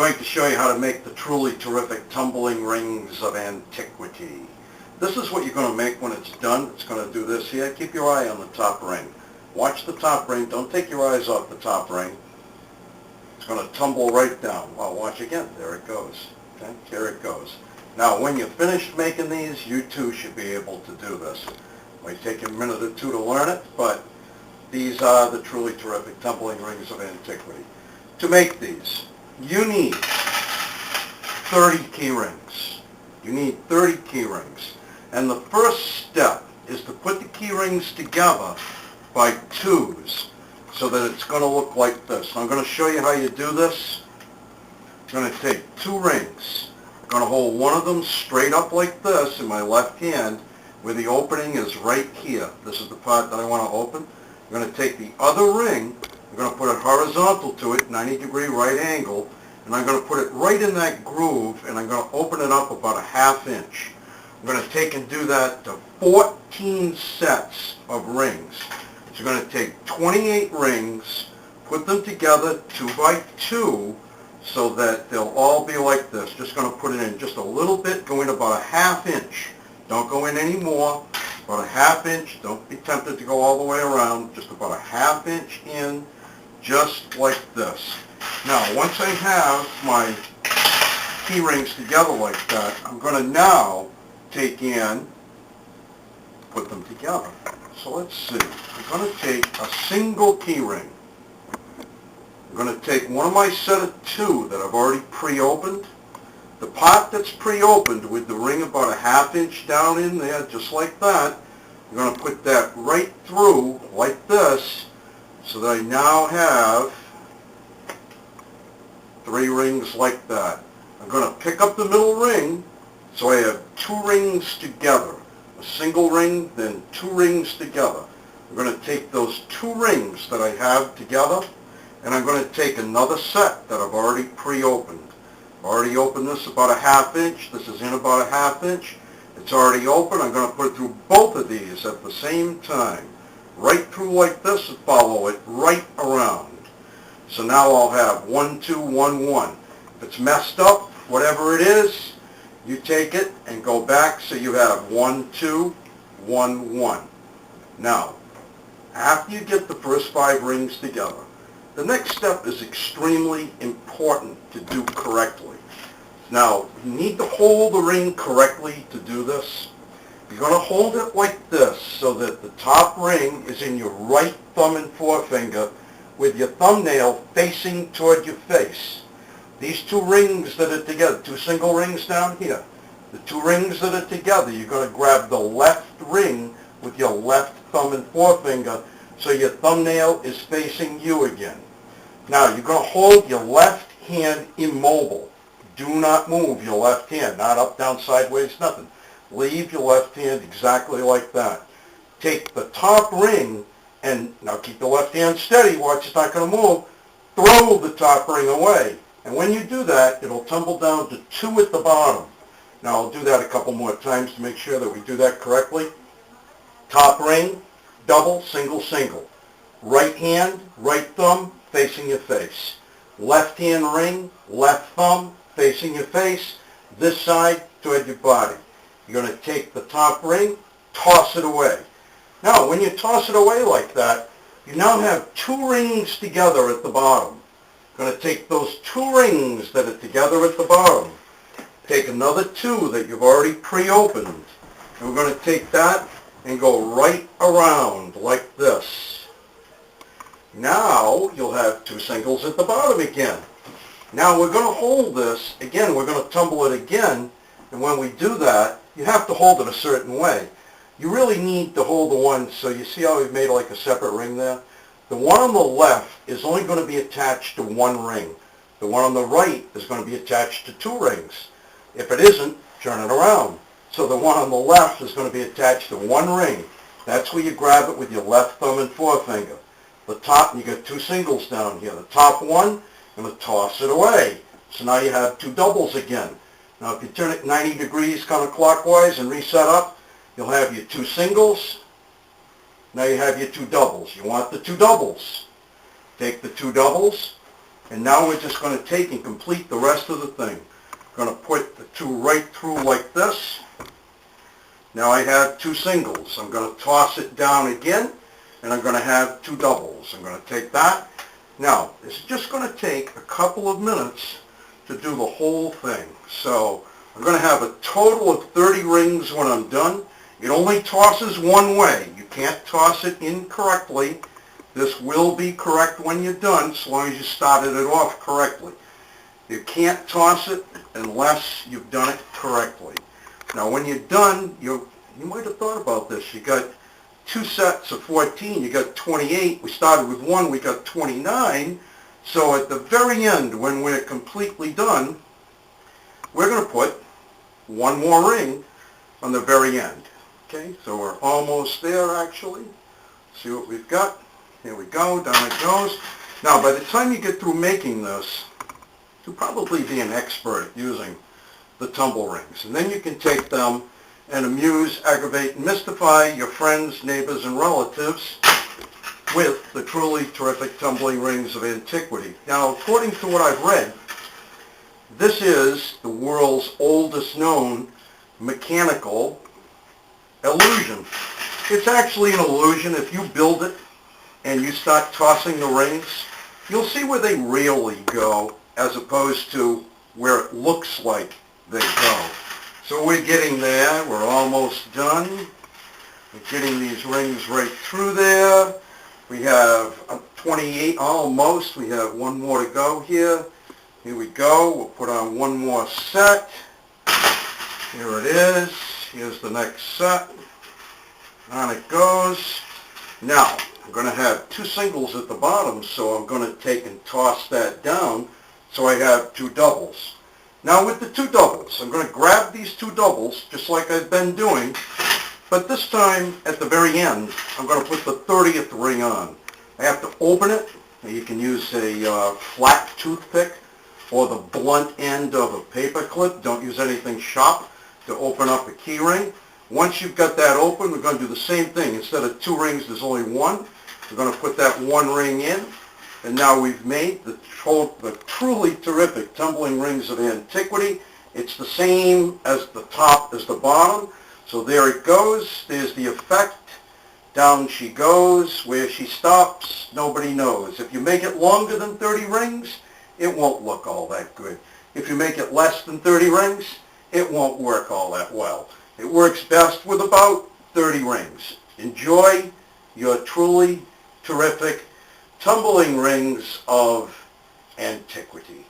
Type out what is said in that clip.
going to show you how to make the truly terrific tumbling rings of Antiquity. This is what you're going to make when it's done. It's going to do this here. Keep your eye on the top ring. Watch the top ring. Don't take your eyes off the top ring. It's going to tumble right down. Well, watch again. There it goes. Okay? Here it goes. Now, when you're finished making these, you too should be able to do this. It might take you a minute or two to learn it, but these are the truly terrific tumbling rings of Antiquity. To make these, you need 30 key rings. You need 30 key rings. And the first step is to put the key rings together by twos so that it's going to look like this. I'm going to show you how you do this. I'm going to take two rings. I'm going to hold one of them straight up like this in my left hand where the opening is right here. This is the part that I want to open. I'm going to take the other ring. I'm going to put it horizontal to it, 90-degree right angle, and I'm going to put it right in that groove, and I'm going to open it up about a ½ inch. I'm going to take and do that to 14 sets of rings. So you're going to take 28 rings, put them together 2 by 2, so that they'll all be like this. Just going to put it in just a little bit, go in about a ½ inch. Don't go in any more. About a ½ inch. Don't be tempted to go all the way around. Just about a ½ inch in, just like this. Now, once I have my key rings together like that, I'm going to now take in, put them together. So let's see. I'm going to take a single key ring. I'm going to take one of my set of 2 that I've already pre-opened. The part that's pre-opened with the ring about a ½ inch down in there, just like that, I'm going to put that right through like this, so that I now have 3 rings like that. I'm going to pick up the middle ring, so I have 2 rings together. A single ring, then 2 rings together. I'm going to take those 2 rings that I have together, and I'm going to take another set that I've already pre-opened. I've already opened this about a ½ inch. This is in about a ½ inch. It's already open. I'm going to put it through both of these at the same time. Right through like this and follow it right around. So now I'll have 1, 2, 1, 1. If it's messed up, whatever it is, you take it and go back so you have 1, 2, 1, 1. Now, after you get the first 5 rings together, the next step is extremely important to do correctly. Now, you need to hold the ring correctly to do this. You're going to hold it like this so that the top ring is in your right thumb and forefinger with your thumbnail facing toward your face. These 2 rings that are together, 2 single rings down here, the 2 rings that are together, you're going to grab the left ring with your left thumb and forefinger so your thumbnail is facing you again. Now, you're going to hold your left hand immobile. Do not move your left hand, not up, down, sideways, nothing. Leave your left hand exactly like that. Take the top ring, and now keep the left hand steady. Watch, it's not going to move. Throw the top ring away. And when you do that, it'll tumble down to 2 at the bottom. Now, I'll do that a couple more times to make sure that we do that correctly. Top ring, double, single, single. Right hand, right thumb, facing your face. Left hand ring, left thumb, facing your face. This side toward your body. You're going to take the top ring, toss it away. Now, when you toss it away like that, you now have 2 rings together at the bottom. You're going to take those 2 rings that are together at the bottom. Take another 2 that you've already pre-opened. And we're going to take that and go right around like this. Now, you'll have 2 singles at the bottom again. Now, we're going to hold this. Again, we're going to tumble it again. And when we do that, you have to hold it a certain way. You really need to hold the one, so you see how we've made like a separate ring there? The one on the left is only going to be attached to 1 ring. The one on the right is going to be attached to 2 rings. If it isn't, turn it around. So the one on the left is going to be attached to 1 ring. That's where you grab it with your left thumb and forefinger. The top, you got 2 singles down here. The top one, you're going to toss it away. So now you have 2 doubles again. Now if you turn it 90 degrees counterclockwise and reset up, you'll have your 2 singles. Now you have your 2 doubles. You want the 2 doubles. Take the 2 doubles, And now we're just going to take and complete the rest of the thing. Going to put the two right through like this. Now I have two singles. I'm going to toss it down again, and I'm going to have two doubles. I'm going to take that. Now, it's just going to take a couple of minutes to do the whole thing. So I'm going to have a total of 30 rings when I'm done. It only tosses one way. You can't toss it incorrectly. This will be correct when you're done, so long as you started it off correctly. You can't toss it unless you've done it correctly. Now when you're done, you might have thought about this. You got two sets of 14, you got 28. We started with one, we got 29. So at the very end, when we're completely done, we're going to put one more ring on the very end. Okay, so we're almost there actually. See what we've got? Here we go, down it goes. Now by the time you get through making this, you'll probably be an expert at using the tumble rings. And then you can take them and amuse, aggravate, and mystify your friends, neighbors, and relatives with the truly terrific tumbling rings of antiquity. Now, according to what I've read, this is the world's oldest known mechanical illusion. It's actually an illusion. If you build it and you start tossing the rings, you'll see where they really go as opposed to where it looks like they go. So we're getting there. We're almost done. We're getting these rings right through there. We have 28 almost. We have one more to go here. Here we go. We'll put on one more set. Here it is. Here's the next set. On it goes. Now, I'm going to have two singles at the bottom, so I'm going to take and toss that down so I have two doubles. Now with the two doubles, I'm going to grab these two doubles, just like I've been doing, but this time, at the very end, I'm going to put the 30th ring on. I have to open it. You can use a flat toothpick or the blunt end of a paper clip. Don't use anything sharp to open up a key ring. Once you've got that open, we're going to do the same thing. Instead of two rings, there's only one. We're going to put that one ring in. And now we've made the truly terrific tumbling rings of antiquity. It's the same as the top as the bottom. So there it goes. There's the effect. Down she goes. Where she stops, nobody knows. If you make it longer than 30 rings, it won't look all that good. If you make it less than 30 rings, it won't work all that well. It works best with about 30 rings. Enjoy your truly terrific tumbling rings of antiquity.